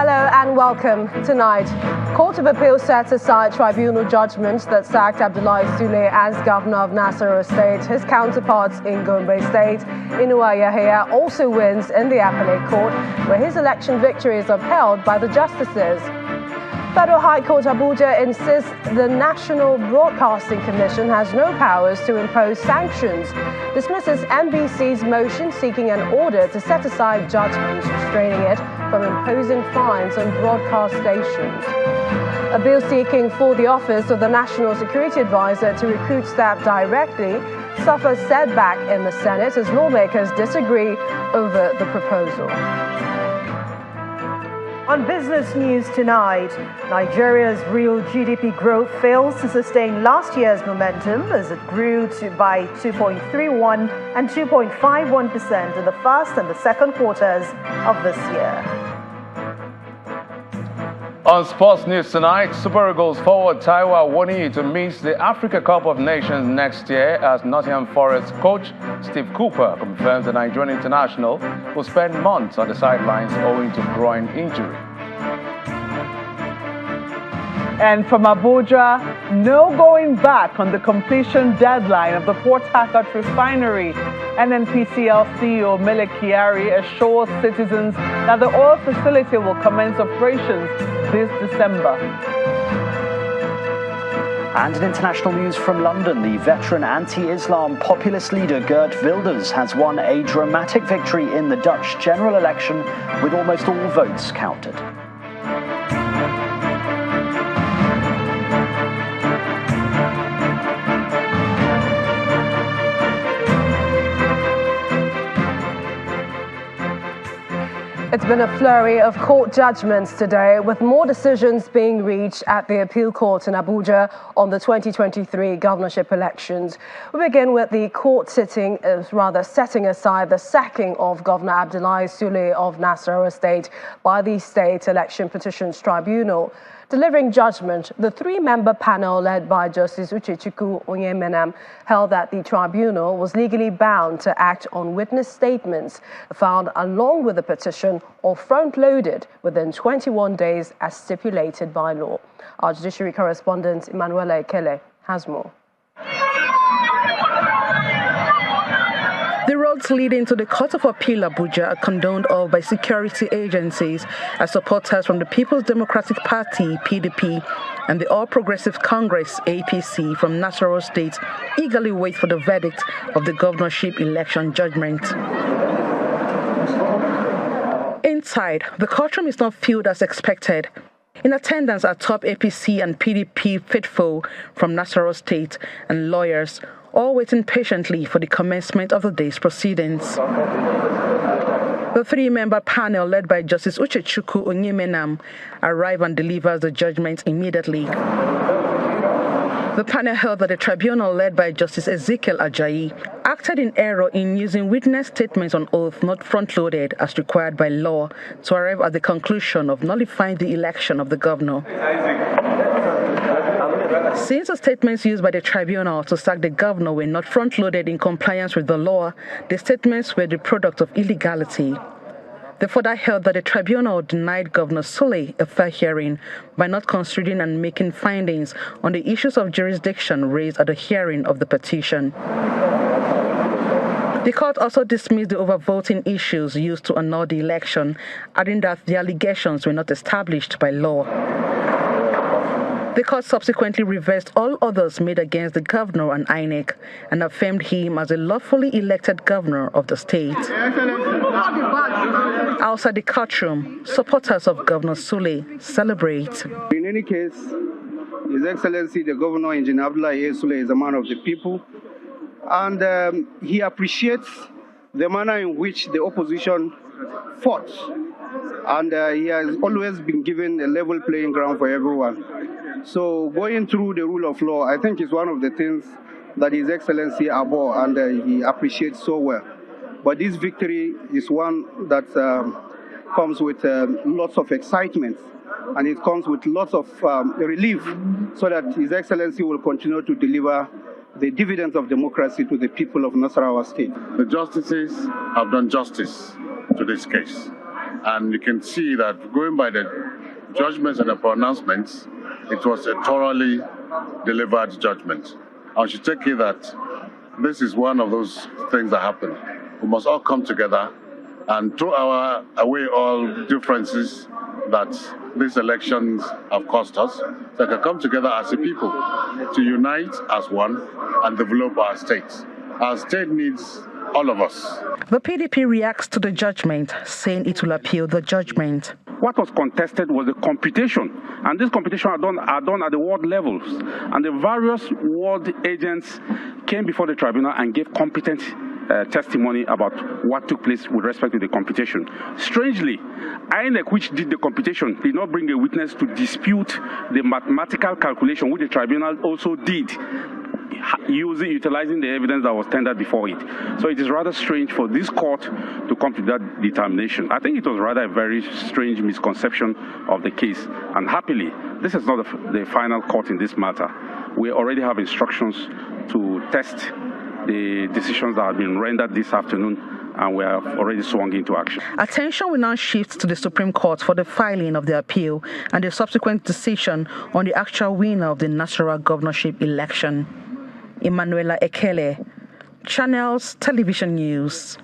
Hello and welcome. Tonight, Court of Appeal set aside tribunal judgment that sacked Abdullahi Sule as governor of Nasarawa State. His counterpart in Gombe State, Inuwa Yahya, also wins in the appellate court, where his election victory is upheld by the justices. Federal High Court Abuja insists the National Broadcasting Commission has no powers to impose sanctions, dismisses NBC's motion seeking an order to set aside judgment restraining it from imposing fines on broadcast stations. A bill seeking for the office of the National Security Advisor to recruit staff directly suffers setback in the Senate as lawmakers disagree over the proposal. On business news tonight, Nigeria's real GDP growth fails to sustain last year's momentum as it grew by 2.31 and 2.51% in the first and the second quarters of this year. On sports news tonight, Super Eagles forward Taiwo Awoniyi to miss the Africa Cup of Nations next year as Nottingham Forest coach Steve Cooper confirms the Nigerian international will spend months on the sidelines owing to groin injury. And from Abuja, no going back on the completion deadline of the Port Harcourt refinery. NNPCL CEO Mele Kyari assures citizens that the oil facility will commence operations this December. And in international news from London, the veteran anti-Islam populist leader Geert Wilders has won a dramatic victory in the Dutch general election with almost all votes counted. It's been a flurry of court judgments today, with more decisions being reached at the appeal court in Abuja on the 2023 governorship elections. We begin with the court setting aside the sacking of Governor Abdullahi Sule of Nasarawa State by the State Election Petitions Tribunal. Delivering judgment, the three-member panel led by Justice Uchechukwu Onyemenam held that the tribunal was legally bound to act on witness statements found along with the petition or front-loaded within 21 days as stipulated by law. Our judiciary correspondent Emmanuela Ekele has more. The roads leading to the Court of Appeal Abuja are condoned of by security agencies as supporters from the People's Democratic Party, PDP, and the All Progressive Congress, APC, from Nasarawa State eagerly wait for the verdict of the governorship election judgment. Inside, the courtroom is not filled as expected. In attendance are top APC and PDP faithful from Nasarawa State and lawyers, all waiting patiently for the commencement of the day's proceedings. The three-member panel led by Justice Uchechukwu Onyemenam arrives and delivers the judgment immediately. The panel held that the tribunal led by Justice Ezekiel Ajayi acted in error in using witness statements on oath not front-loaded as required by law to arrive at the conclusion of nullifying the election of the governor. Since the statements used by the tribunal to sack the governor were not front-loaded in compliance with the law, the statements were the product of illegality. They further held that the tribunal denied Governor Sule a fair hearing by not considering and making findings on the issues of jurisdiction raised at the hearing of the petition. The court also dismissed the overvoting issues used to annul the election, adding that the allegations were not established by law. The court subsequently reversed all others made against the governor and INEC and affirmed him as a lawfully elected governor of the state. Outside the courtroom, supporters of Governor Sule celebrate. In any case, His Excellency the Governor Engineer Abdullahi Sule is a man of the people, and he appreciates the manner in which the opposition fought, and he has always been given a level playing ground for everyone. So going through the rule of law, I think is one of the things that His Excellency abhors and he appreciates so well. But this victory is one that comes with lots of excitement, and it comes with lots of relief, so that His Excellency will continue to deliver the dividends of democracy to the people of Nasarawa State. The justices have done justice to this case. And you can see that going by the judgments and the pronouncements, it was a thoroughly delivered judgment. I should take it that this is one of those things that happen. We must all come together and throw away all differences that these elections have cost us, so we can come together as a people to unite as one and develop our state. Our state needs all of us. The PDP reacts to the judgment, saying it will appeal the judgment. What was contested was the computation, and this computation are done at the ward levels, and the various ward agents came before the tribunal and gave competent testimony about what took place with respect to the computation. Strangely, INEC, which did the computation, did not bring a witness to dispute the mathematical calculation, which the tribunal also did, utilizing the evidence that was tendered before it. So it is rather strange for this court to come to that determination. I think it was rather a very strange misconception of the case. And happily, this is not the final court in this matter. We already have instructions to test the decisions that have been rendered this afternoon, and we have already swung into action. Attention will now shift to the Supreme Court for the filing of the appeal and the subsequent decision on the actual winner of the Nasarawa governorship election. Emanuela Ekele, Channels Television News.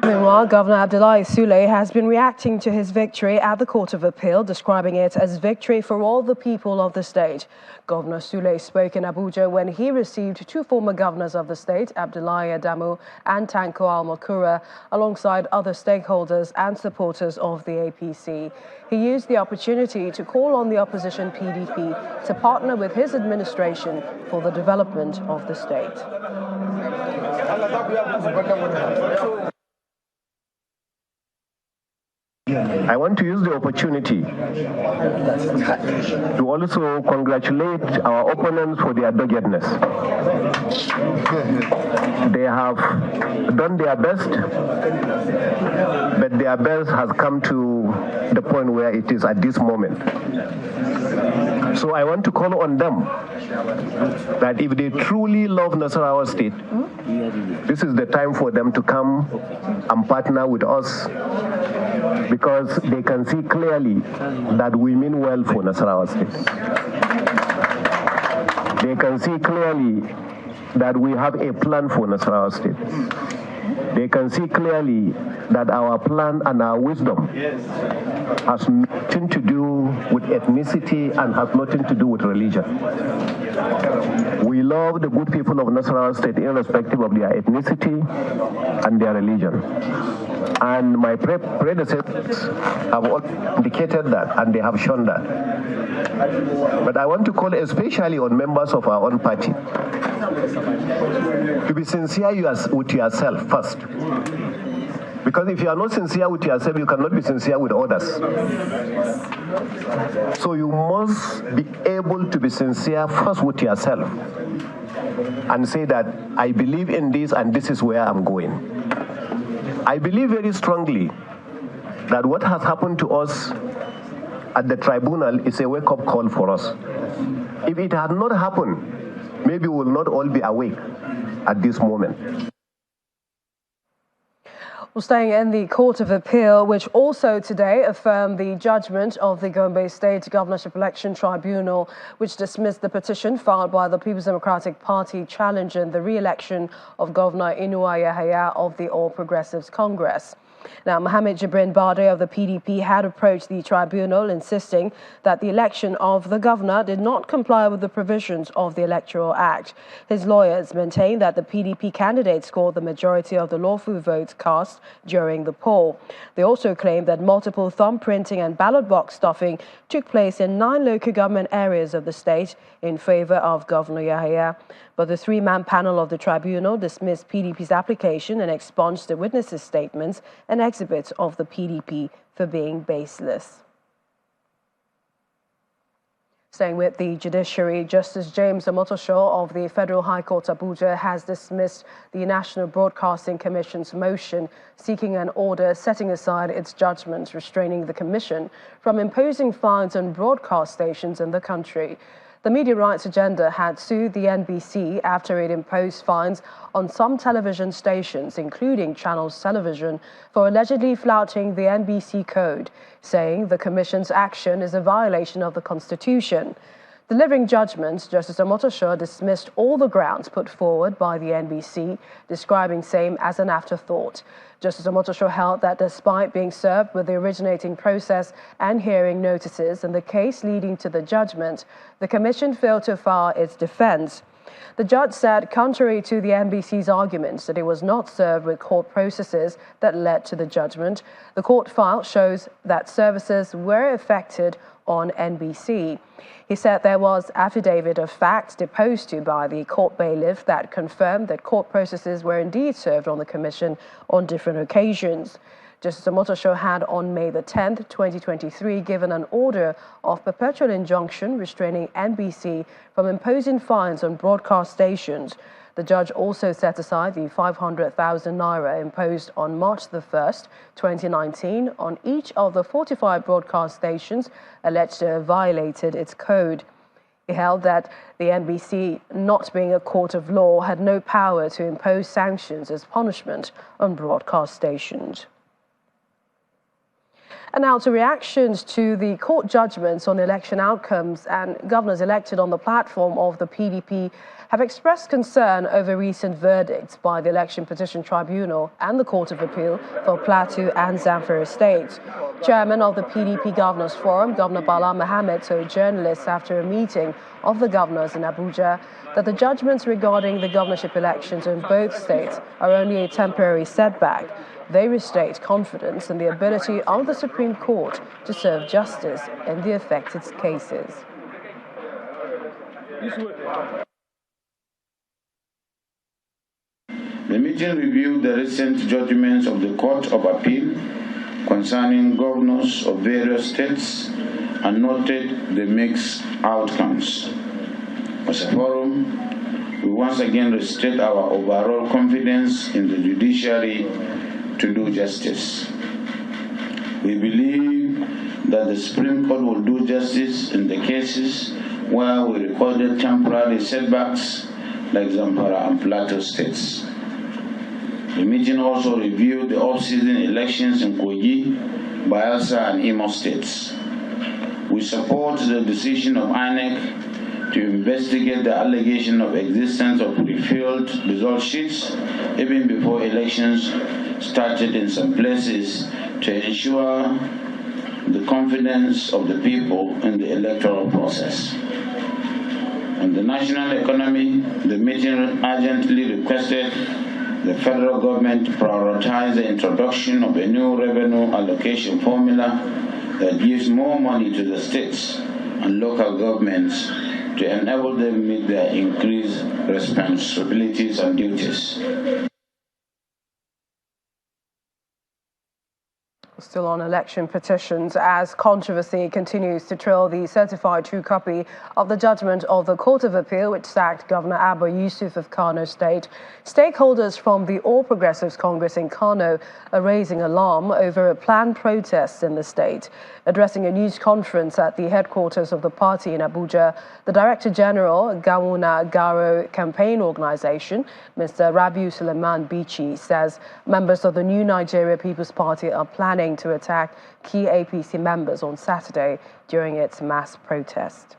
Meanwhile, Governor Abdullahi Sule has been reacting to his victory at the Court of Appeal, describing it as victory for all the people of the state. Governor Sule spoke in Abuja when he received two former governors of the state, Abdullahi Adamu and Tanko Al-Makura, alongside other stakeholders and supporters of the APC. He used the opportunity to call on the opposition PDP to partner with his administration for the development of the state. I want to use the opportunity to also congratulate our opponents for their doggedness. They have done their best, but their best has come to the point where it is at this moment. So I want to call on them that if they truly love Nasarawa State, this is the time for them to come and partner with us, because they can see clearly that we mean well for Nasarawa State. They can see clearly that we have a plan for Nasarawa State. They can see clearly that our plan and our wisdom has nothing to do with ethnicity and has nothing to do with religion. We love the good people of Nasarawa State irrespective of their ethnicity and their religion. And my predecessors have all indicated that, and they have shown that. But I want to call especially on members of our own party to be sincere with yourself first. Because if you are not sincere with yourself, you cannot be sincere with others. So you must be able to be sincere first with yourself and say that I believe in this and this is where I'm going. I believe very strongly that what has happened to us at the tribunal is a wake-up call for us. If it had not happened, maybe we will not all be awake at this moment. Well, staying in the Court of Appeal, which also today affirmed the judgment of the Gombe State Governorship Election Tribunal, which dismissed the petition filed by the People's Democratic Party challenging the re-election of Governor Inuwa Yahaya of the All Progressives Congress. Now, Mohammed Jibrin Bade of the PDP had approached the tribunal, insisting that the election of the governor did not comply with the provisions of the Electoral Act. His lawyers maintain that the PDP candidate scored the majority of the lawful votes cast during the poll. They also claim that multiple thumbprinting and ballot box stuffing took place in 9 local government areas of the state in favor of Governor Yahaya. But the 3-man panel of the tribunal dismissed PDP's application and expunged the witnesses' statements and exhibits of the PDP for being baseless. Staying with the judiciary, Justice James Omotosho of the Federal High Court Abuja has dismissed the National Broadcasting Commission's motion seeking an order setting aside its judgment restraining the commission from imposing fines on broadcast stations in the country. The media rights agenda had sued the NBC after it imposed fines on some television stations, including Channels Television, for allegedly flouting the NBC code, saying the Commission's action is a violation of the Constitution. Delivering judgment, Justice Omotosho dismissed all the grounds put forward by the NBC, describing same as an afterthought. Justice Omotosho held that despite being served with the originating process and hearing notices in the case leading to the judgment, the Commission failed to file its defense. The judge said, contrary to the NBC's arguments that it was not served with court processes that led to the judgment, the court file shows that services were affected on NBC. He said there was affidavit of fact deposed to by the court bailiff that confirmed that court processes were indeed served on the Commission on different occasions. Justice Omotosho had on May the 10th, 2023, given an order of perpetual injunction restraining NBC from imposing fines on broadcast stations. The judge also set aside the 500,000 naira imposed on March the 1st, 2019 on each of the 45 broadcast stations alleged to have violated its code. He held that the NBC, not being a court of law, had no power to impose sanctions as punishment on broadcast stations. And now to reactions to the court judgments on election outcomes, and governors elected on the platform of the PDP have expressed concern over recent verdicts by the Election Petition Tribunal and the Court of Appeal for Plateau and Zamfara states. Chairman of the PDP Governors Forum, Governor Bala Mohammed, told journalists after a meeting of the governors in Abuja that the judgments regarding the governorship elections in both states are only a temporary setback. They restate confidence in the ability of the Supreme Court to serve justice in the affected cases. The meeting reviewed the recent judgments of the Court of Appeal concerning governors of various states and noted the mixed outcomes. As a forum, we once again restate our overall confidence in the judiciary to do justice. We believe that the Supreme Court will do justice in the cases where we recorded temporary setbacks like Zamfara and Plateau states. The meeting also reviewed the off-season elections in Kogi, Bayelsa, and Imo states. We support the decision of INEC to investigate the allegation of existence of refilled result sheets even before elections started in some places to ensure the confidence of the people in the electoral process. On the national economy, the meeting urgently requested the federal government to prioritize the introduction of a new revenue allocation formula that gives more money to the states and local governments to enable them to meet their increased responsibilities and duties. Still on election petitions, as controversy continues to trail the certified true copy of the judgment of the Court of Appeal which sacked Governor Abba Yusuf of Kano State, stakeholders from the All Progressives Congress in Kano are raising alarm over a planned protest in the state. Addressing a news conference at the headquarters of the party in Abuja, the Director General, Gawuna Garo Campaign Organization, Mr. Rabiu Suleiman Bichi, says members of the New Nigeria People's Party are planning to attack key APC members on Saturday during its mass protest.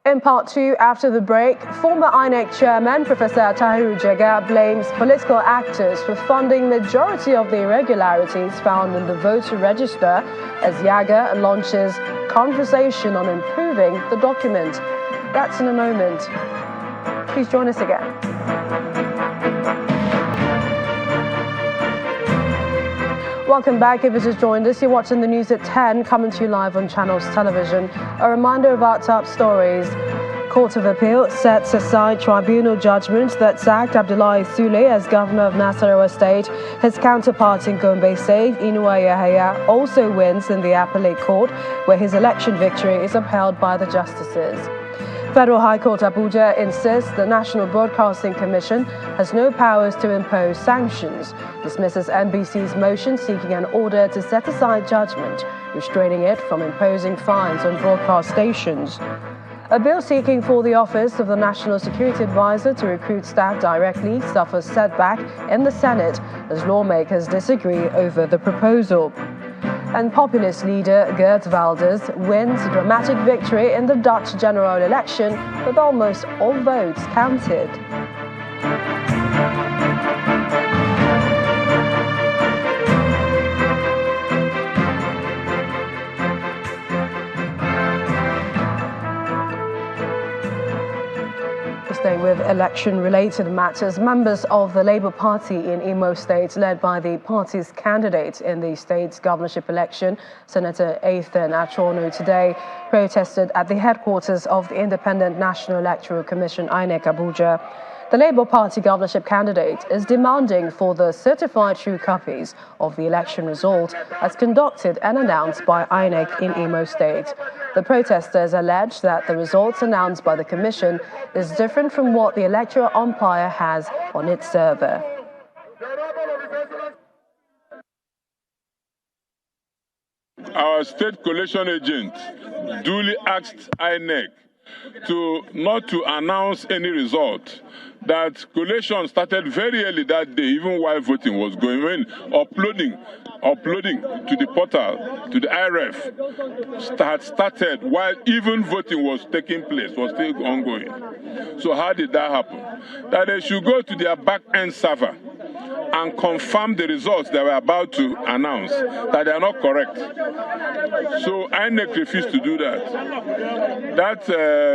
In part two, after the break, former INEC chairman Professor Tahiru Jega blames political actors for funding majority of the irregularities found in the voter register as Yaga launches conversation on improving the document. That's in a moment. Please join us again. Welcome back. If you just joined us, you're watching the news at 10, coming to you live on Channels Television. A reminder of our top stories. Court of Appeal sets aside tribunal judgment that sacked Abdullahi Sule as governor of Nasarawa State. His counterpart in Gombe State, Inuwa Yahaya, also wins in the appellate court, where his election victory is upheld by the justices. Federal High Court Abuja insists the National Broadcasting Commission has no powers to impose sanctions, dismisses NBC's motion seeking an order to set aside judgment, restraining it from imposing fines on broadcast stations. A bill seeking for the Office of the National Security Advisor to recruit staff directly suffers setback in the Senate as lawmakers disagree over the proposal. And populist leader Geert Wilders wins a dramatic victory in the Dutch general election with almost all votes counted. Staying with election-related matters, members of the Labour Party in Imo State, led by the party's candidate in the state's governorship election, Senator Ethan Achonu, today protested at the headquarters of the Independent National Electoral Commission, INEC, Abuja. The Labour Party governorship candidate is demanding for the certified true copies of the election result as conducted and announced by INEC in Imo State. The protesters allege that the results announced by the commission is different from what the electoral umpire has on its server. Our state collation agent duly asked INEC not to announce any result. That collation started very early that day, even while voting was going on. Uploading to the portal, to the IRF, started while even voting was taking place, was still ongoing. So how did that happen? That they should go to their back-end server and confirm the results they were about to announce, that they are not correct. So INEC refused to do that. That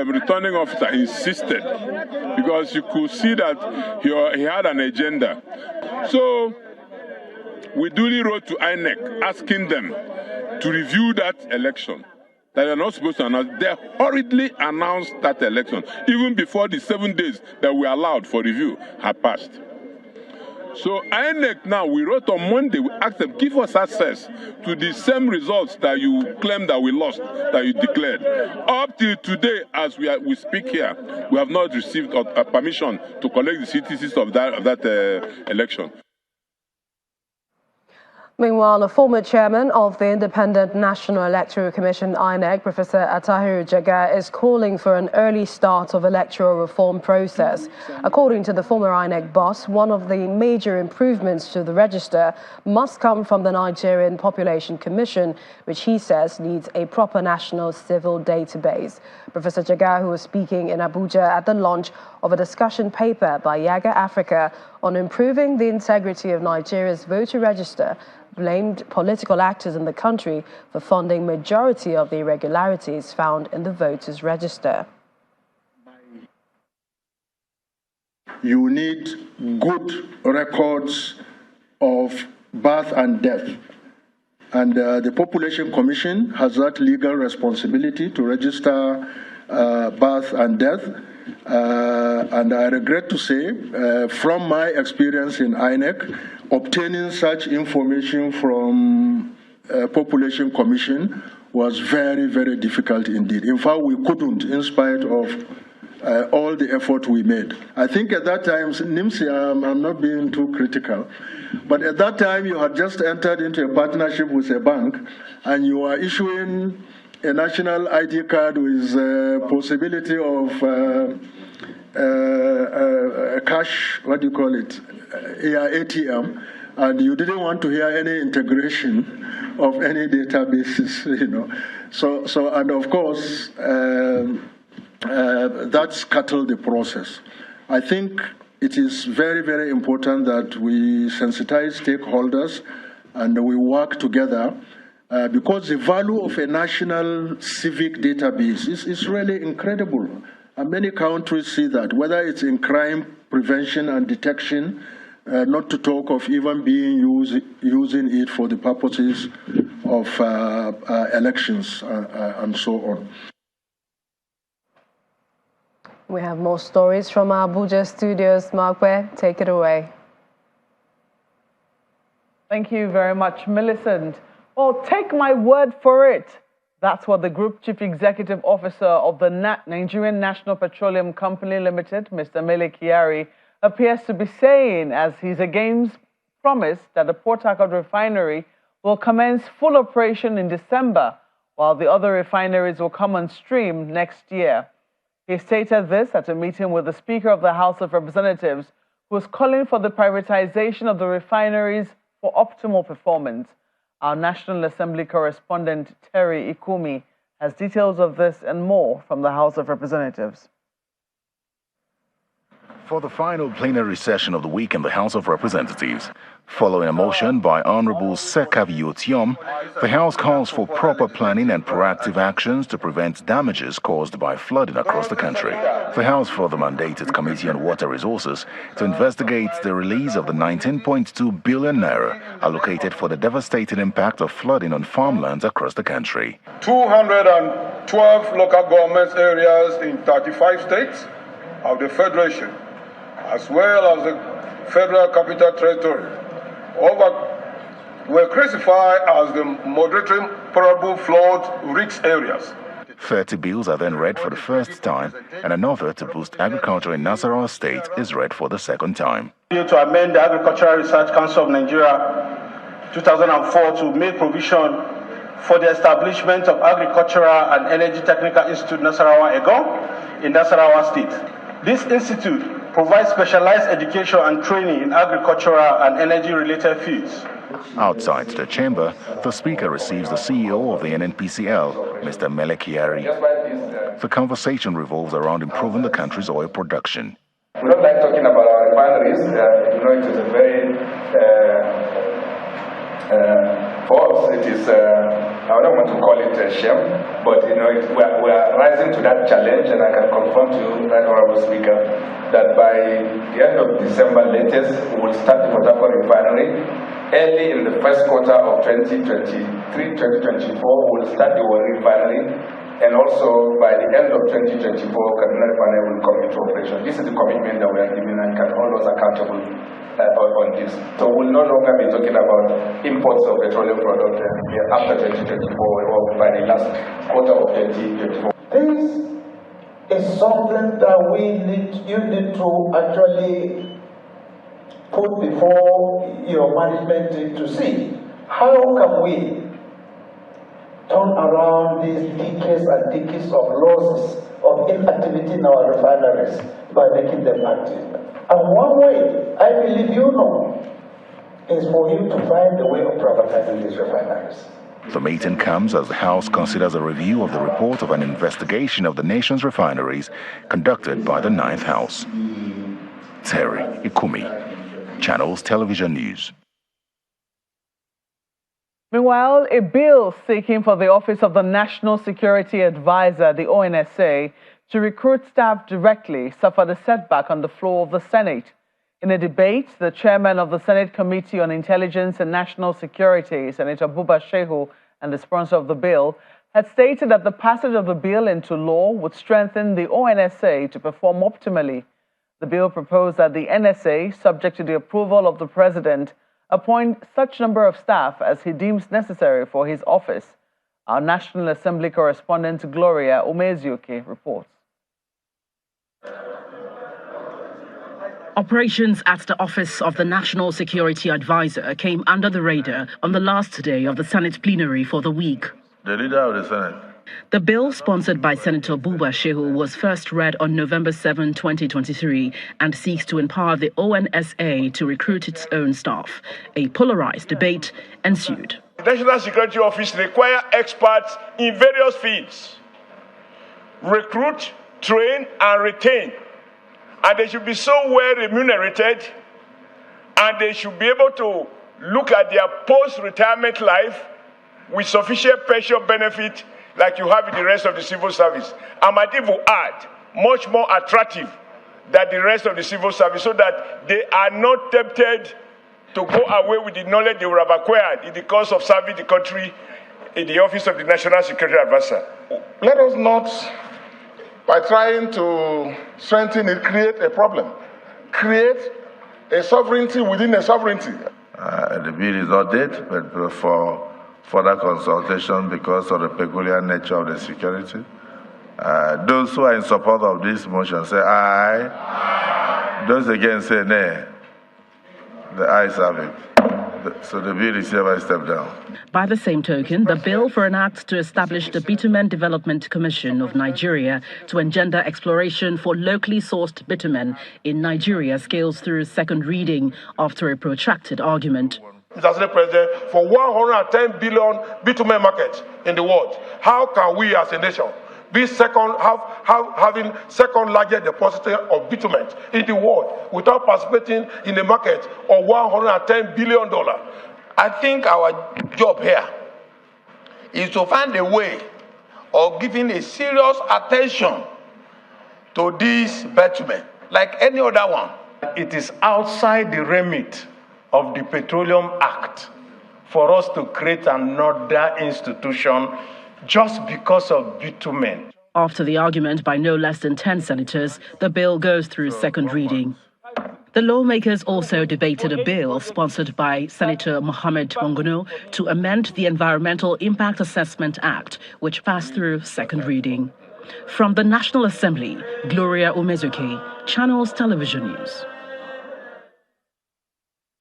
returning officer insisted, because you could see that he had an agenda. So we duly wrote to INEC asking them to review that election that they're not supposed to announce. They hurriedly announced that election, even before the 7 days that we allowed for review had passed. So INEC now, we wrote on Monday, we asked them, give us access to the same results that you claim that we lost, that you declared. Up till today, as we speak here, we have not received permission to collect the CTCs of that election. Meanwhile, a former chairman of the Independent National Electoral Commission, INEC, Professor Atahiru Jaga, is calling for an early start of electoral reform process. According to the former INEC boss, one of the major improvements to the register must come from the Nigerian Population Commission, which he says needs a proper national civil database. Professor Jaga, who was speaking in Abuja at the launch of a discussion paper by Yaga Africa on improving the integrity of Nigeria's voter register, blamed political actors in the country for funding majority of the irregularities found in the voters' register. You need good records of birth and death. And the Population Commission has that legal responsibility to register birth and death. And I regret to say, from my experience in INEC, obtaining such information from Population Commission was very, very difficult indeed. In fact, we couldn't, in spite of all the effort we made. I think at that time, NIMSI, I'm not being too critical, but at that time you had just entered into a partnership with a bank and you are issuing a national ID card with possibility of cash, what do you call it, ATM, and you didn't want to hear any integration of any databases, you know. So and of course, that scuttled the process. I think it is very, very important that we sensitize stakeholders and we work together because the value of a national civic database is really incredible. And many countries see that, whether it's in crime prevention and detection, not to talk of even being using it for the purposes of elections and so on. We have more stories from our Abuja studios. Markwe, take it away. Thank you very much, Millicent. Well, take my word for it That's what the Group Chief Executive Officer of the Nigerian National Petroleum Company Limited, Mr. Mele Kyari, appears to be saying as he's again promised that the Port Harcourt refinery will commence full operation in December, while the other refineries will come on stream next year. He stated this at a meeting with the Speaker of the House of Representatives, who is calling for the privatization of the refineries for optimal performance. Our National Assembly correspondent, Terry Ikumi, has details of this and more from the House of Representatives. For the final plenary session of the week in the House of Representatives, following a motion by Honorable Sekavi Otiom, the House calls for proper planning and proactive actions to prevent damages caused by flooding across the country. The House further mandated Committee on Water Resources to investigate the release of the 19.2 billion naira allocated for the devastating impact of flooding on farmlands across the country. 212 local government areas in 35 states of the Federation, as well as the Federal Capital Territory, were classified as the moderately probable flood risk areas. 30 bills are then read for the first time, and another to boost agriculture in Nasarawa State is read for the second time. To amend the Agricultural Research Council of Nigeria 2004 to make provision for the establishment of Agricultural and Energy Technical Institute Nasarawa Egon in Nasarawa State. This institute provides specialized education and training in agricultural and energy-related fields. Outside the chamber, the Speaker receives the CEO of the NNPCL, Mr. Mele Kyari. The conversation revolves around improving the country's oil production. We don't like talking about our refineries. It is a very, for us, it is, I don't want to call it a shame, but we are rising to that challenge, and I can confirm to you, Right Honorable Speaker, that by the end of December latest, we will start the Modular refinery. Early in the first quarter of 2023-2024, we will start the oil refinery, and also by the end of 2024, Kaduna refinery will come into operation. This is the commitment that we are giving, and can hold us accountable on this. So we'll no longer be talking about imports of petroleum products after 2024 or by the last quarter of 2024. This is something that you need to actually put before your management to see. How can we turn around these decades and decades of losses of inactivity in our refineries by making them active? And one way, I believe is for you to find a way of privatizing these refineries. The meeting comes as the House considers a review of the report of an investigation of the nation's refineries conducted by the Ninth House. Terry Ikumi, Channels Television News. Meanwhile, a bill seeking for the Office of the National Security Advisor, the ONSA, to recruit staff directly suffered a setback on the floor of the Senate. In a debate, the chairman of the Senate Committee on Intelligence and National Security, Senator Buba Shehu, and the sponsor of the bill, had stated that the passage of the bill into law would strengthen the ONSA to perform optimally. The bill proposed that the NSA, subject to the approval of the president, appoint such number of staff as he deems necessary for his office. Our National Assembly correspondent Gloria Umezuke reports. Operations at the Office of the National Security Advisor came under the radar on the last day of the Senate plenary for the week. The leader of the Senate. The bill, sponsored by Senator Buba Shehu, was first read on November 7, 2023, and seeks to empower the ONSA to recruit its own staff. A polarized debate ensued. The National Security Office requires experts in various fields. Recruit, train, and retain. And they should be so well remunerated, and they should be able to look at their post-retirement life with sufficient pension benefit like you have in the rest of the civil service. I might even add, much more attractive than the rest of the civil service, so that they are not tempted to go away with the knowledge they would have acquired in the course of serving the country in the Office of the National Security Advisor. Let us not, by trying to strengthen it, create a problem. Create a sovereignty within a sovereignty. The bill is not dead, but for further consultation because of the peculiar nature of the security. Those who are in support of this motion say aye. Aye. Those against say nay. The ayes have it. So the bill is hereby stepped down. By the same token, the bill for an act to establish the Bitumen Development Commission of Nigeria to engender exploration for locally sourced bitumen in Nigeria scales through second reading after a protracted argument. Mr. President, for 110 billion bitumen market in the world, how can we as a nation be having second largest depositor of bitumen in the world without participating in the market of $110 billion? I think our job here is to find a way of giving a serious attention to this bitumen, like any other one. It is outside the remit of the Petroleum Act for us to create another institution just because of bitumen. After the argument by no less than 10 senators, the bill goes through second reading. The lawmakers also debated a bill sponsored by Senator Mohammed Monguno to amend the Environmental Impact Assessment Act, which passed through second reading. From the National Assembly, Gloria Umezuke, Channels Television News.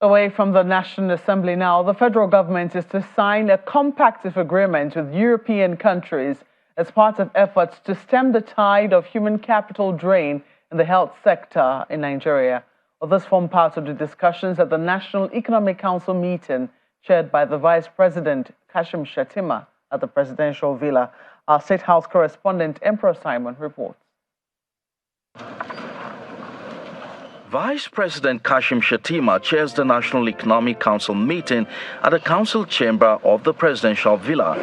Away from the National Assembly now, the federal government is to sign a compactive agreement with European countries as part of efforts to stem the tide of human capital drain in the health sector in Nigeria. Well, this formed part of the discussions at the National Economic Council meeting chaired by the Vice President Kashim Shettima at the Presidential Villa. Our State House correspondent Emperor Simon reports. Vice President Kashim Shettima chairs the National Economic Council meeting at the council chamber of the Presidential Villa.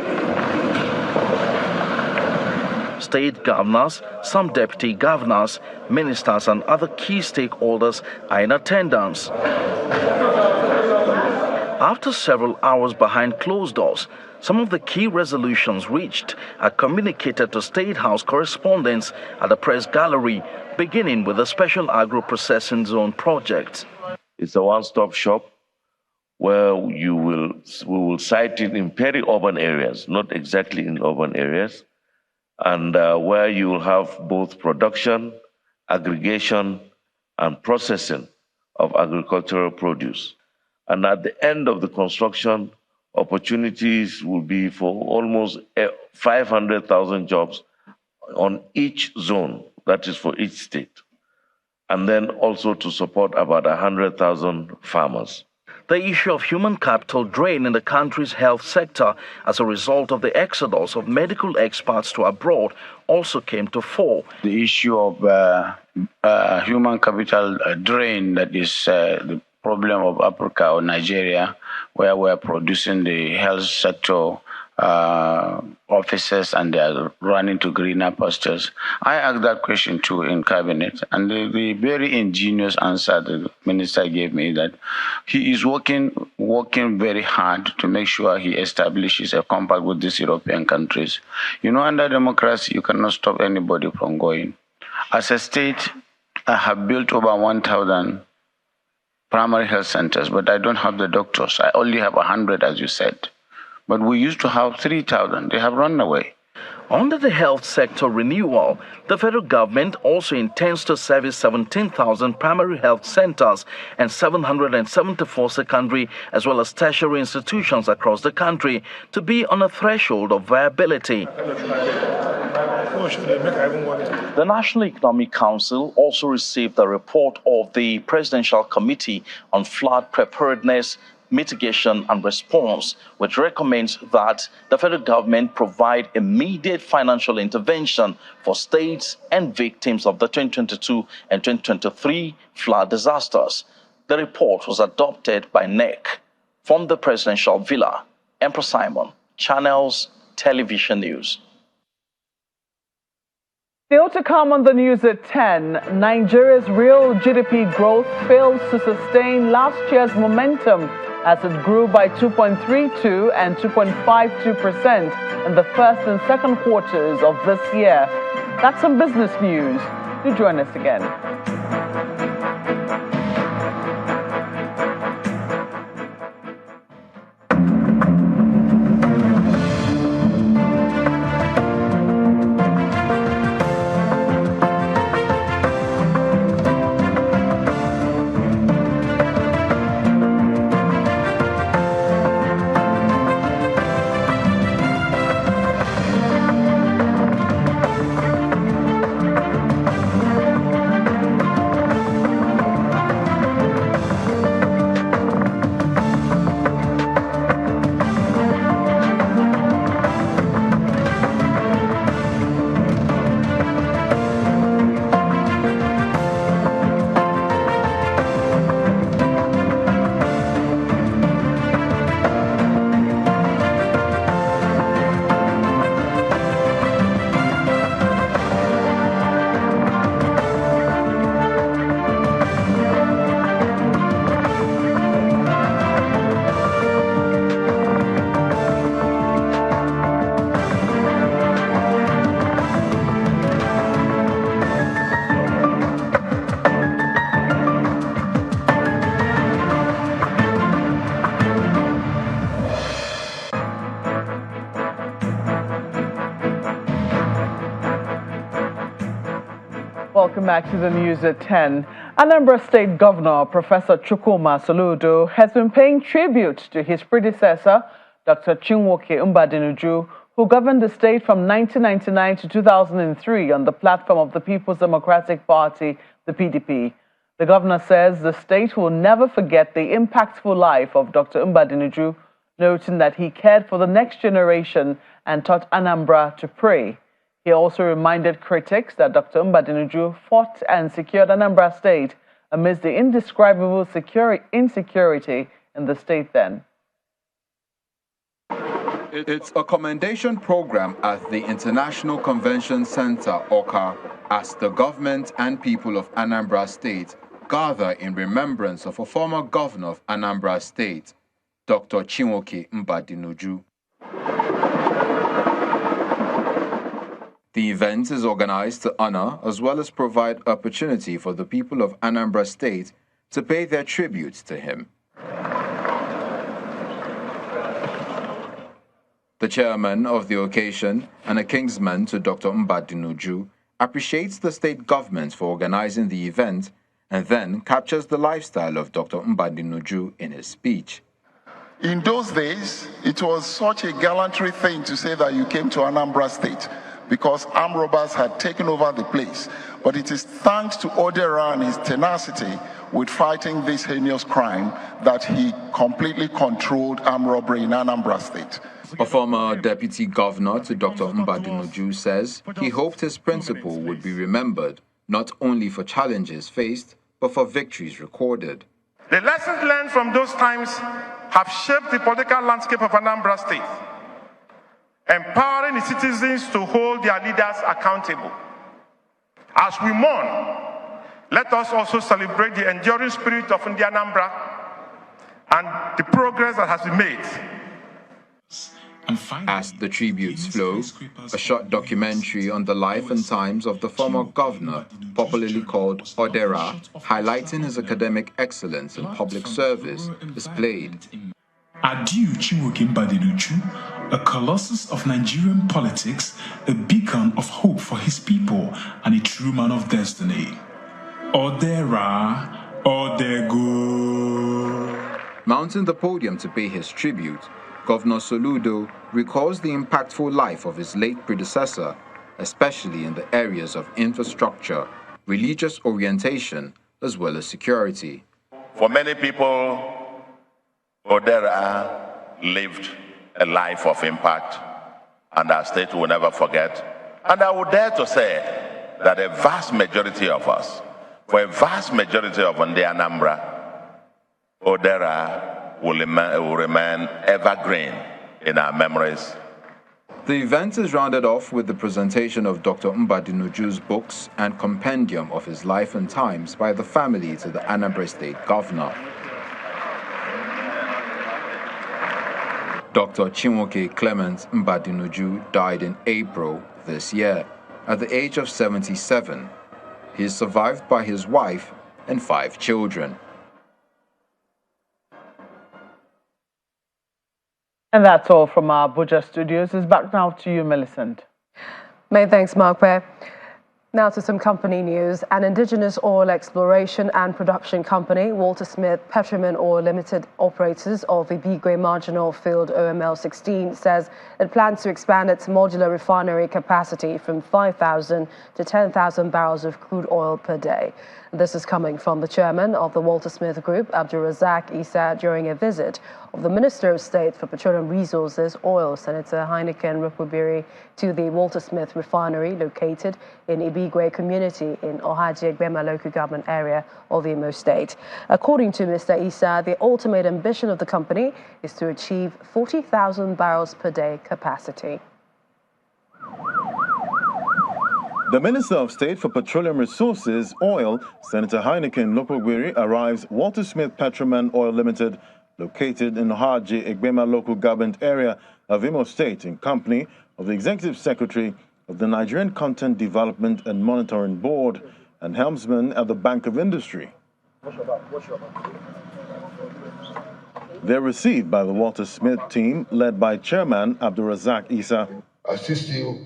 State governors, some deputy governors, ministers and other key stakeholders are in attendance. After several hours behind closed doors, some of the key resolutions reached are communicated to State House correspondents at the press gallery, beginning with the Special Agro-Processing Zone project. It's a one-stop shop where we will site it in peri-urban areas, not exactly in urban areas, and where you will have both production, aggregation, and processing of agricultural produce. And at the end of the construction, opportunities will be for almost 500,000 jobs on each zone, that is for each state, and then also to support about 100,000 farmers. The issue of human capital drain in the country's health sector as a result of the exodus of medical experts to abroad also came to fore. The issue of human capital drain, that is the problem of Africa or Nigeria, where we're producing the health sector officers and they are running to greener pastures. I asked that question too in cabinet, and the very ingenious answer the minister gave me that he is working very hard to make sure he establishes a compact with these European countries. You know, under democracy, you cannot stop anybody from going. As a state, I have built over 1,000 primary health centers, but I don't have the doctors. I only have 100, as you said. But we used to have 3,000. They have run away. Under the health sector renewal, the federal government also intends to service 17,000 primary health centers and 774 secondary as well as tertiary institutions across the country to be on a threshold of viability. The National Economic Council also received a report of the Presidential Committee on Flood Preparedness, Mitigation and Response, which recommends that the federal government provide immediate financial intervention for states and victims of the 2022 and 2023 flood disasters. The report was adopted by NEC. From the Presidential Villa, Emperor Simon, Channels Television News. Still to come on the news at 10, Nigeria's real GDP growth fails to sustain last year's momentum as it grew by 2.32% and 2.52% in the first and second quarters of this year. That's some business news. Do join us again. Welcome back to the news at 10. Anambra State Governor Professor Chukwuma Soludo has been paying tribute to his predecessor, Dr. Chinwoke Mbadinuju, who governed the state from 1999 to 2003 on the platform of the People's Democratic Party, the PDP. The governor says the state will never forget the impactful life of Dr. Mbadinuju, noting that he cared for the next generation and taught Anambra to pray. He also reminded critics that Dr. Mbadinuju fought and secured Anambra State amidst the indescribable insecurity in the state then. It's a commendation program at the International Convention Center, Oka, as the government and people of Anambra State gather in remembrance of a former governor of Anambra State, Dr. Chinwoke Mbadinuju. The event is organized to honor as well as provide opportunity for the people of Anambra State to pay their tribute to him. The chairman of the occasion and a kinsman to Dr. Mbadinuju appreciates the state government for organizing the event and then captures the lifestyle of Dr. Mbadinuju in his speech. In those days, it was such a gallantry thing to say that you came to Anambra State, because armed robbers had taken over the place. But it is thanks to Odera and his tenacity with fighting this heinous crime that he completely controlled armed robbery in Anambra State. A former deputy governor to Dr. Mbadinuju says he hoped his principle would be remembered, not only for challenges faced, but for victories recorded. The lessons learned from those times have shaped the political landscape of Anambra State, empowering the citizens to hold their leaders accountable. As we mourn, let us also celebrate the enduring spirit of Anambra and the progress that has been made. As the tributes flow, a short documentary on the life and times of the former governor, popularly called Odera, highlighting his academic excellence in public service, is played. Adieu Chinwoke Mbadinuju, a colossus of Nigerian politics, a beacon of hope for his people, and a true man of destiny. Odera, Odego. Mounting the podium to pay his tribute, Governor Soludo recalls the impactful life of his late predecessor, especially in the areas of infrastructure, religious orientation, as well as security. For many people, Odera lived a life of impact, and our state will never forget. And I would dare to say that a vast majority of us, for a vast majority of Ndi Anambra, Odera will remain evergreen in our memories. The event is rounded off with the presentation of Dr. Mbadinuju's books and compendium of his life and times by the family to the Anambra State Governor. Dr. Chinwoke Clement Mbadinuju died in April this year at the age of 77. He is survived by his wife and 5 children. And that's all from our Abuja studios. It's back now to you, Millicent. Many thanks, Mark. Now to some company news. An indigenous oil exploration and production company, Walter Smith Petroleum Oil Limited, operators of the Ibigwe Marginal Field OML 16, says it plans to expand its modular refinery capacity from 5,000 to 10,000 barrels of crude oil per day. This is coming from the chairman of the Walter Smith Group, Abdulrazak Issa, during a visit of the Minister of State for Petroleum Resources, Oil, Senator Heineken Rukubiri, to the Walter Smith refinery located in Ibigwe community in Ohaji-Egbema local government area of Imo State. According to Mr. Issa, the ultimate ambition of the company is to achieve 40,000 barrels per day capacity. The Minister of State for Petroleum Resources, Oil, Senator Heineken Rukubiri, arrives Walter Smith Petroleum Oil Limited, located in Ohaji-Egbema local government area of Imo State, in company of the Executive Secretary of the Nigerian Content Development and Monitoring Board and helmsman at the Bank of Industry. They're received by the Walter Smith team, led by Chairman Abdulrazak Issa. Assist you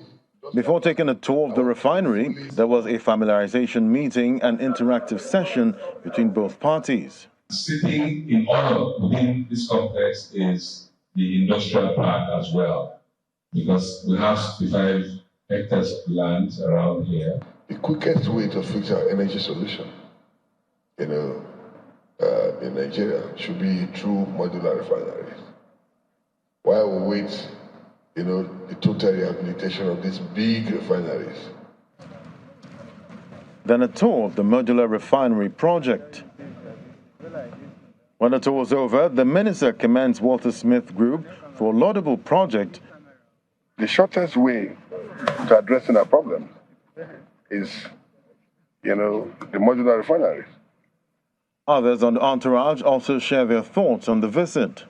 Before taking a tour of the refinery, there was a familiarization meeting and interactive session between both parties. Sitting in order within this complex is the industrial park as well, because we have 65 hectares of land around here. The quickest way to fix our energy solution, in Nigeria, should be through modular refineries. While we wait, the total rehabilitation of these big refineries. Then a tour of the modular refinery project. When the tour was over, the minister commends Walter Smith Group for a laudable project. The shortest way to addressing our problem is, the modular refineries. Others on the entourage also share their thoughts on the visit.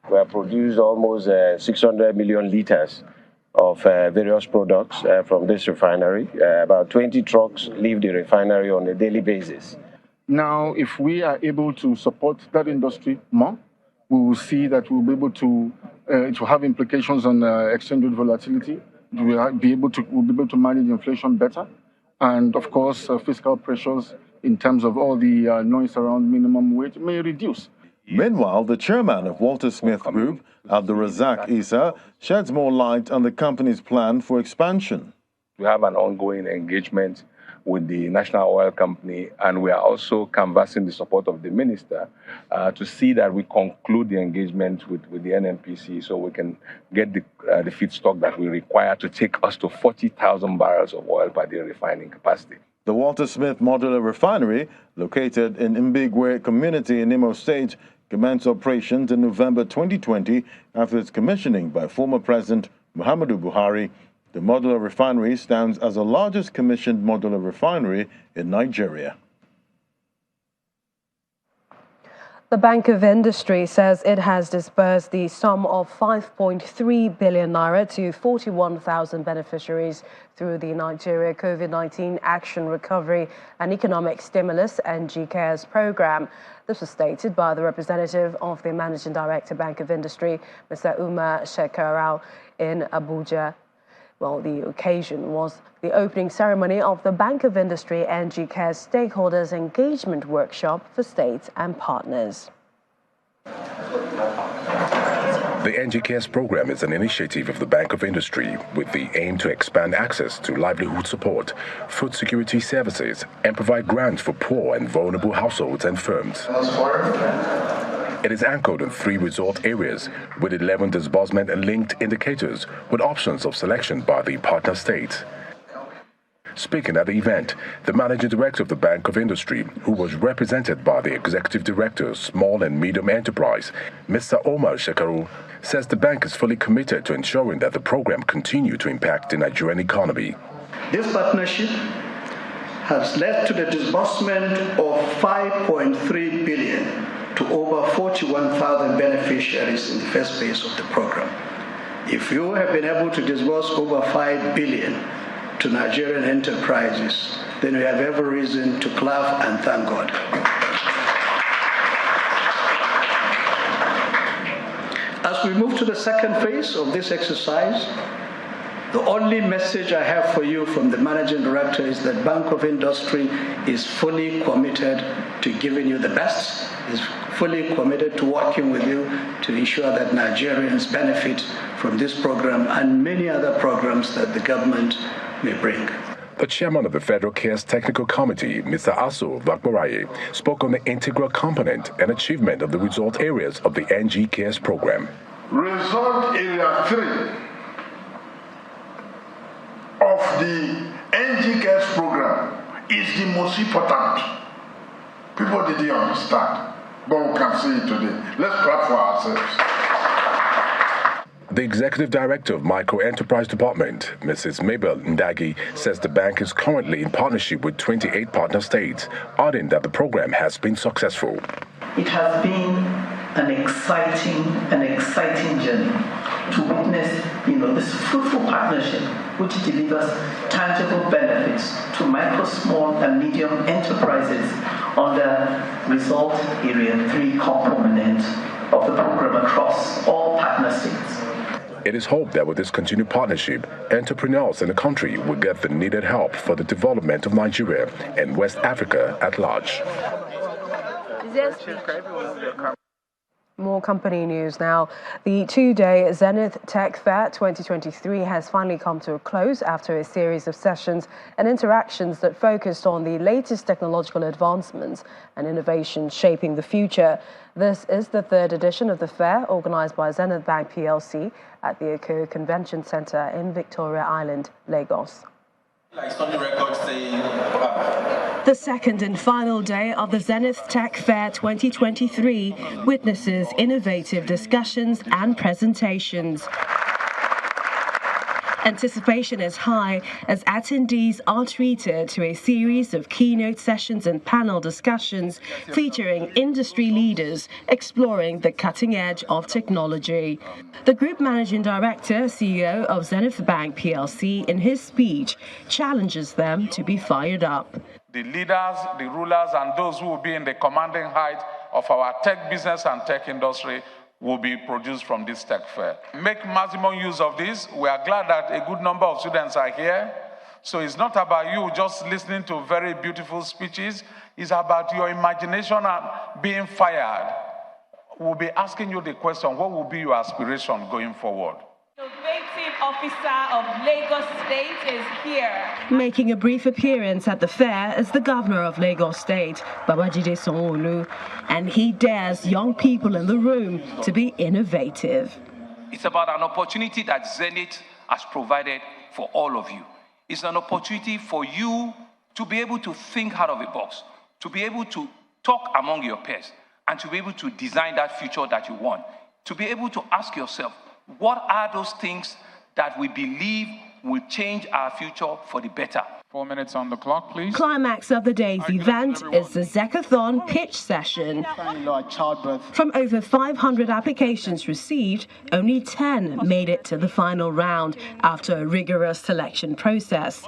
We have produced almost 600 million liters of various products from this refinery. About 20 trucks leave the refinery on a daily basis. Now, if we are able to support that industry more, we will see that we'll be able to, it will have implications on exchange rate volatility. We'll be able to manage inflation better. And of course, fiscal pressures in terms of all the noise around minimum wage may reduce. Meanwhile, the chairman of Walter Smith Group, Abdul Razak Issa, sheds more light on the company's plan for expansion. We have an ongoing engagement with the National Oil Company, and we are also canvassing the support of the minister to see that we conclude the engagement with the NNPC so we can get the feedstock that we require to take us to 40,000 barrels of oil per day refining capacity. The Walter Smith Modular Refinery, located in Mbigwe community in Imo State, commenced operations in November 2020 after its commissioning by former President Muhammadu Buhari. The modular refinery stands as the largest commissioned modular refinery in Nigeria. The Bank of Industry says it has disbursed the sum of 5.3 billion naira to 41,000 beneficiaries through the Nigeria COVID-19 Action Recovery and Economic Stimulus (NG Cares) program. This was stated by the representative of the Managing Director, Bank of Industry, Mr. Umar Shekarau, in Abuja. Well, the occasion was the opening ceremony of the Bank of Industry NG Cares Stakeholders Engagement Workshop for states and partners. The NG Cares program is an initiative of the Bank of Industry with the aim to expand access to livelihood support, food security services, and provide grants for poor and vulnerable households and firms. It is anchored in 3 resort areas with 11 disbursement and linked indicators with options of selection by the partner states. Speaking at the event, the Managing Director of the Bank of Industry, who was represented by the Executive Director of Small and Medium Enterprise, Mr. Omar Shekaru, says the bank is fully committed to ensuring that the program continue to impact the Nigerian economy. This partnership has led to the disbursement of 5.3 billion to over 41,000 beneficiaries in the first phase of the program. If you have been able to disburse over 5 billion to Nigerian enterprises, then we have every reason to clap and thank God. As we move to the second phase of this exercise, the only message I have for you from the Managing Director is that Bank of Industry is fully committed to giving you the best, is fully committed to working with you to ensure that Nigerians benefit from this program and many other programs that the government may bring. The chairman of the Federal Cares Technical Committee, Mr. Aso Vakbaraye, spoke on the integral component and achievement of the result areas of the NG Cares program. Result area 3 of the NG Cares program is the most important. People didn't understand, but we can see it today. Let's clap for ourselves. The Executive Director of Micro Enterprise Department, Mrs. Mabel Ndagi, says the bank is currently in partnership with 28 partner states, adding that the program has been successful. It has been an exciting journey to witness, this fruitful partnership which delivers tangible benefits to micro, small, and medium enterprises under Result Area 3 component of the program across all partner states. It is hoped that with this continued partnership, entrepreneurs in the country will get the needed help for the development of Nigeria and West Africa at large. More company news now. The two-day Zenith Tech Fair 2023 has finally come to a close after a series of sessions and interactions that focused on the latest technological advancements and innovations shaping the future. This is the third edition of the fair, organized by Zenith Bank PLC at the Eko Convention Center in Victoria Island, Lagos. The second and final day of the Zenith Tech Fair 2023 witnesses innovative discussions and presentations. Anticipation is high as attendees are treated to a series of keynote sessions and panel discussions featuring industry leaders exploring the cutting edge of technology. The Group Managing Director, CEO of Zenith Bank PLC, in his speech, challenges them to be fired up. The leaders, the rulers, and those who will be in the commanding height of our tech business and tech industry will be produced from this tech fair. Make maximum use of this. We are glad that a good number of students are here. So it's not about you just listening to very beautiful speeches. It's about your imagination and being fired. We'll be asking you the question, what will be your aspiration going forward? Innovative Officer of Lagos State is here. Making a brief appearance at the fair is the Governor of Lagos State, Babajide Sanwo-Olu, and he dares young people in the room to be innovative. It's about an opportunity that Zenith has provided for all of you. It's an opportunity for you to be able to think out of the box, to be able to talk among your peers, and to be able to design that future that you want, to be able to ask yourself, what are those things that we believe will change our future for the better? 4 minutes on the clock, please. Climax of the day's event is the Zekathon pitch session. From over 500 applications received, only 10 made it to the final round after a rigorous selection process.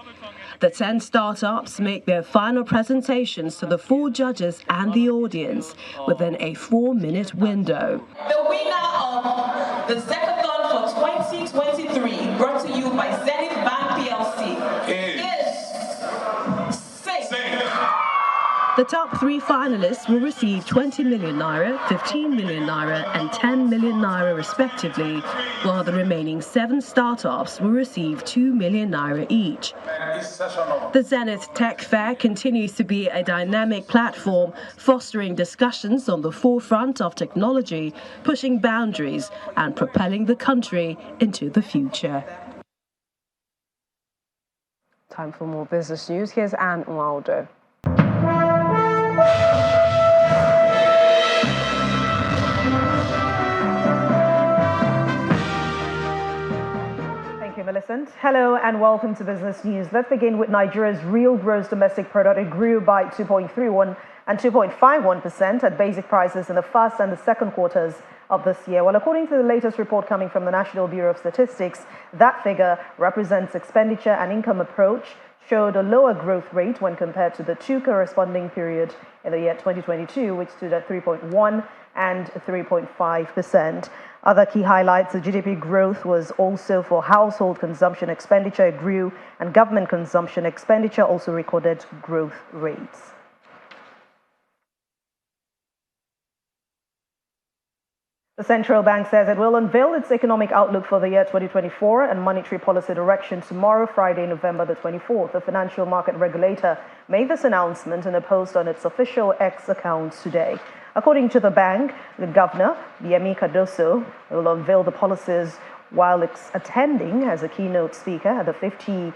The 10 startups make their final presentations to the 4 judges and the audience within a 4-minute window. The winner of the Zekathon for 2023, brought to you by Zenith Bank PLC, is The top 3 finalists will receive 20 million naira, 15 million naira, and 10 million naira respectively, while the remaining 7 startups will receive 2 million naira each. The Zenith Tech Fair continues to be a dynamic platform, fostering discussions on the forefront of technology, pushing boundaries, and propelling the country into the future. Time for more business news. Here's Anne Waldo. Thank you, Millicent. Hello and welcome to Business News. Let's begin with Nigeria's real gross domestic product. It grew by 2.31% and 2.51% at basic prices in the first and the second quarters of this year. Well, according to the latest report coming from the National Bureau of Statistics, that figure represents expenditure and income approach, showed a lower growth rate when compared to the 2 corresponding periods in the year 2022, which stood at 3.1% and 3.5%. Other key highlights, the GDP growth was also for household consumption expenditure grew, and government consumption expenditure also recorded growth rates. The central bank says it will unveil its economic outlook for the year 2024 and monetary policy direction tomorrow, Friday, November the 24th. The financial market regulator made this announcement in a post on its official X account today. According to the bank, the governor, Yemi Cardoso, will unveil the policies while attending as a keynote speaker at the 58th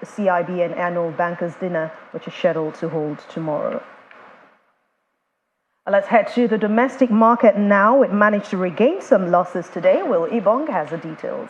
CIBN Annual Bankers Dinner, which is scheduled to hold tomorrow. Let's head to the domestic market now. It managed to regain some losses today. Will Ibong has the details.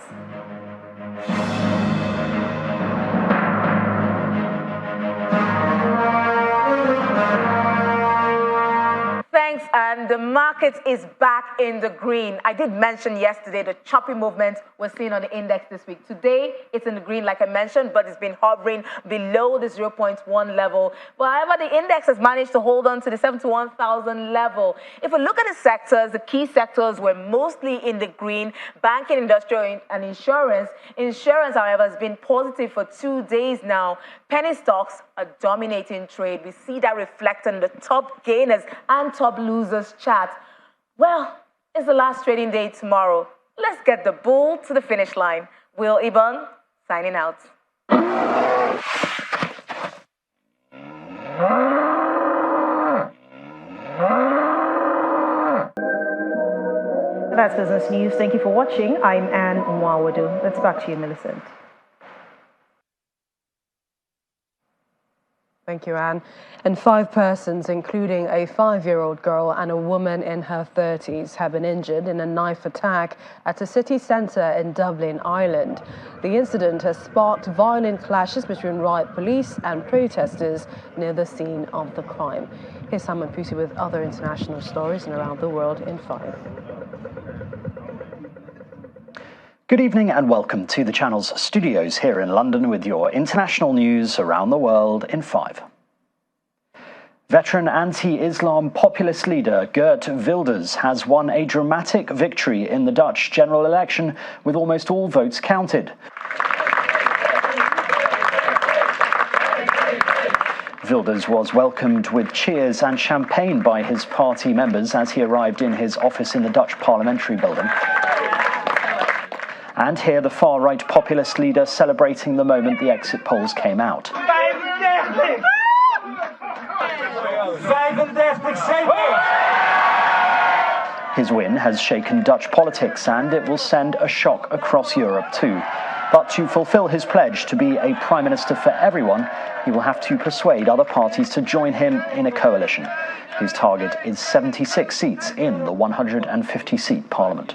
Thanks, and the market is back in the green. I did mention yesterday the choppy movement we're seeing on the index this week. Today, it's in the green, like I mentioned, but it's been hovering below the 0.1 level. But however, the index has managed to hold on to the 71,000 level. If we look at the sectors, the key sectors were mostly in the green: banking, industrial, and insurance. Insurance, however, has been positive for 2 days now. Penny stocks are dominating trade. We see that reflected in the top gainers and top losers chart. Well, it's the last trading day tomorrow. Let's get the bull to the finish line. Will Ibon, signing out. That's Business News. Thank you for watching. I'm Anne Mwawadu. Let's back to you, Millicent. Thank you, Anne. And 5 persons, including a 5-year-old girl and a woman in her 30s, have been injured in a knife attack at a city centre in Dublin, Ireland. The incident has sparked violent clashes between riot police and protesters near the scene of the crime. Here's Simon Pusi with other international stories and around the world in 5. Good evening and welcome to the channel's studios here in London with your international news around the world in 5. Veteran anti-Islam populist leader Geert Wilders has won a dramatic victory in the Dutch general election with almost all votes counted. Wilders was welcomed with cheers and champagne by his party members as he arrived in his office in the Dutch parliamentary building. And here the far-right populist leader celebrating the moment the exit polls came out. His win has shaken Dutch politics and it will send a shock across Europe too. But to fulfill his pledge to be a prime minister for everyone, he will have to persuade other parties to join him in a coalition. His target is 76 seats in the 150-seat parliament.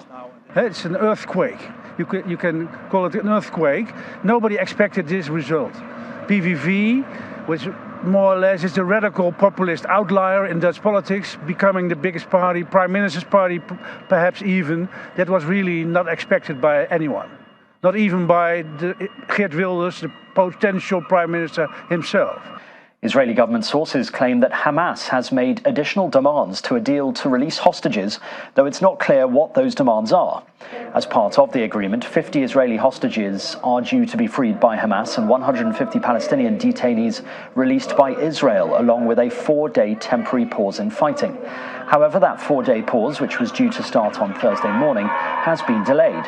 It's an earthquake. You can call it an earthquake. Nobody expected this result. PVV, which more or less is the radical populist outlier in Dutch politics, becoming the biggest party, prime minister's party, perhaps even, that was really not expected by anyone. Not even by Geert Wilders, the potential prime minister himself. Israeli government sources claim that Hamas has made additional demands to a deal to release hostages, though it's not clear what those demands are. As part of the agreement, 50 Israeli hostages are due to be freed by Hamas and 150 Palestinian detainees released by Israel, along with a 4-day temporary pause in fighting. However, that 4-day pause, which was due to start on Thursday morning, has been delayed.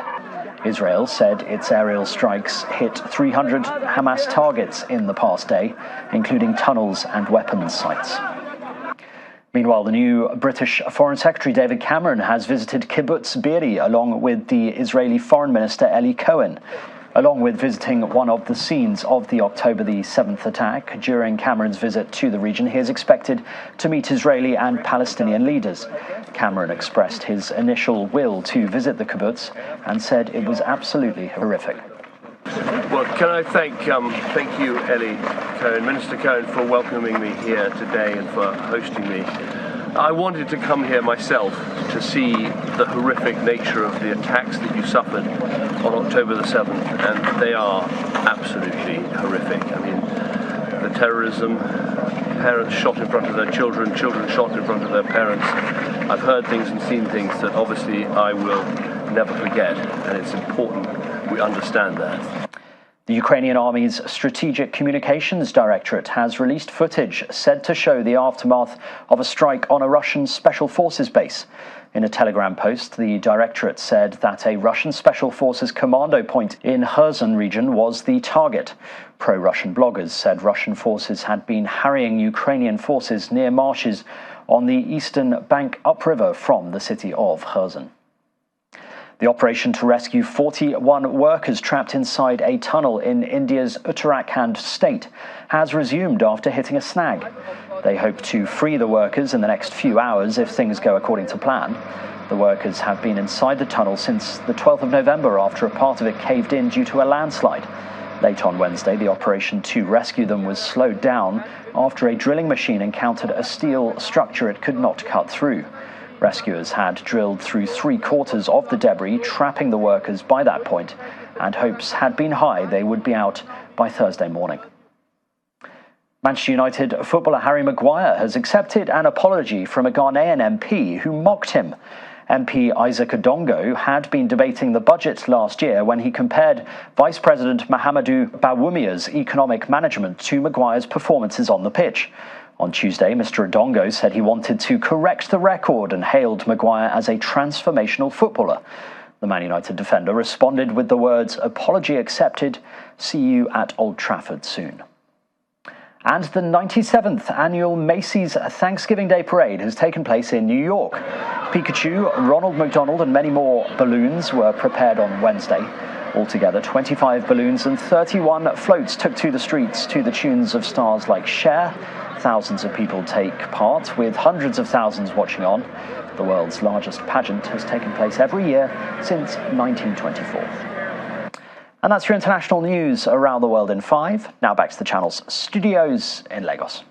Israel said its aerial strikes hit 300 Hamas targets in the past day, including tunnels and weapons sites. Meanwhile, the new British Foreign Secretary David Cameron has visited Kibbutz Be'eri along with the Israeli Foreign Minister Eli Cohen. Along with visiting one of the scenes of the October the 7th attack, during Cameron's visit to the region, he is expected to meet Israeli and Palestinian leaders. Cameron expressed his initial will to visit the kibbutz and said it was absolutely horrific. Well, can I thank you, Eli Cohen, Minister Cohen, for welcoming me here today and for hosting me. I wanted to come here myself to see the horrific nature of the attacks that you suffered on October the 7th, and they are absolutely horrific. I mean, the terrorism, parents shot in front of their children, children shot in front of their parents. I've heard things and seen things that obviously I will never forget, and it's important we understand that. The Ukrainian Army's Strategic Communications Directorate has released footage said to show the aftermath of a strike on a Russian Special Forces base. In a Telegram post, the Directorate said that a Russian Special Forces commando point in Kherson region was the target. Pro-Russian bloggers said Russian forces had been harrying Ukrainian forces near marshes on the eastern bank upriver from the city of Kherson. The operation to rescue 41 workers trapped inside a tunnel in India's Uttarakhand state has resumed after hitting a snag. They hope to free the workers in the next few hours if things go according to plan. The workers have been inside the tunnel since the 12th of November after a part of it caved in due to a landslide. Late on Wednesday, the operation to rescue them was slowed down after a drilling machine encountered a steel structure it could not cut through. Rescuers had drilled through 3/4 of the debris, trapping the workers by that point, and hopes had been high they would be out by Thursday morning. Manchester United footballer Harry Maguire has accepted an apology from a Ghanaian MP who mocked him. MP Isaac Odongo had been debating the budget last year when he compared Vice President Mahamadou Bawumia's economic management to Maguire's performances on the pitch. On Tuesday, Mr. Odongo said he wanted to correct the record and hailed Maguire as a transformational footballer. The Man United defender responded with the words, "Apology accepted. See you at Old Trafford soon." And the 97th annual Macy's Thanksgiving Day Parade has taken place in New York. Pikachu, Ronald McDonald and many more balloons were prepared on Wednesday. Altogether, 25 balloons and 31 floats took to the streets to the tunes of stars like Cher. Thousands of people take part, with hundreds of thousands watching on. The world's largest pageant has taken place every year since 1924. And that's your international news around the world in 5. Now back to the channel's studios in Lagos.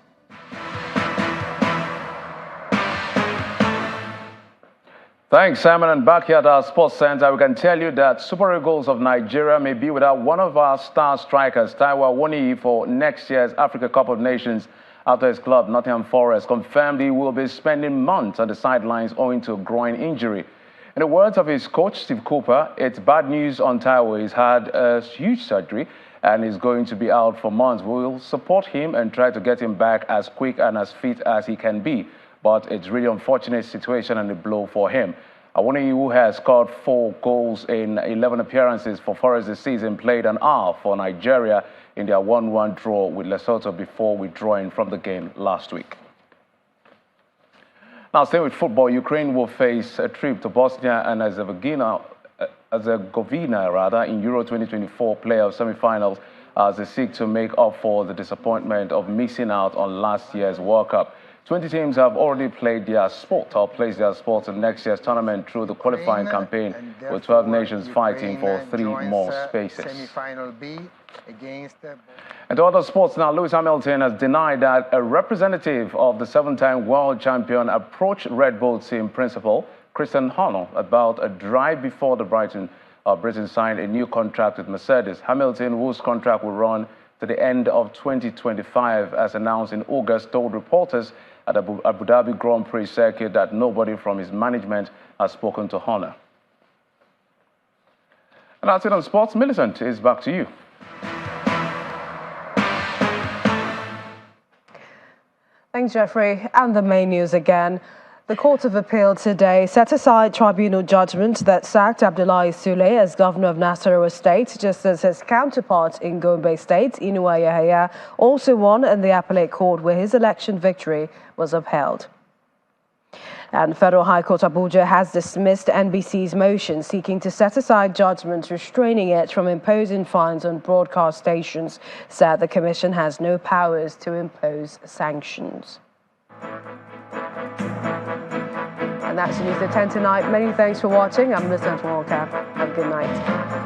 Thanks, Simon. And back here at our sports center, we can tell you that Super Eagles of Nigeria may be without one of our star strikers, Taiwo Awoniyi, for next year's Africa Cup of Nations after his club, Nottingham Forest, confirmed he will be spending months on the sidelines owing to a groin injury. In the words of his coach, Steve Cooper, it's bad news on Taiwo. He's had a huge surgery and is going to be out for months. We'll support him and try to get him back as quick and as fit as he can be. But it's really unfortunate situation and a blow for him. Awoniyi, who has scored 4 goals in 11 appearances for Forest this season, played an hour for Nigeria in their 1-1 draw with Lesotho before withdrawing from the game last week. Now, staying with football, Ukraine will face a trip to Bosnia and Herzegovina in Euro 2024 playoff semi-finals as they seek to make up for the disappointment of missing out on last year's World Cup. 20 teams have already played their sport or placed their sports in next year's tournament through the qualifying campaign, with 12 nations fighting for 3 more spaces. And to other sports now, Lewis Hamilton has denied that a representative of the 7-time world champion approached Red Bull team principal Christian Horner about a drive before the Britain signed a new contract with Mercedes. Hamilton, whose contract will run to the end of 2025, as announced in August, told reporters at Abu Dhabi Grand Prix circuit that nobody from his management has spoken to Horner. And that's it on sports. Millicent, is back to you. Thanks, Jeffrey. And the main news again. The Court of Appeal today set aside tribunal judgment that sacked Abdullahi Sule as governor of Nasarawa State, just as his counterpart in Gombe State, Inuwa Yahaya, also won in the appellate court where his election victory was upheld. And Federal High Court Abuja has dismissed NBC's motion seeking to set aside judgments restraining it from imposing fines on broadcast stations, said the commission has no powers to impose sanctions. And that's the news at 10 tonight. Many thanks for watching. I'm Miss Walker. Have a good night.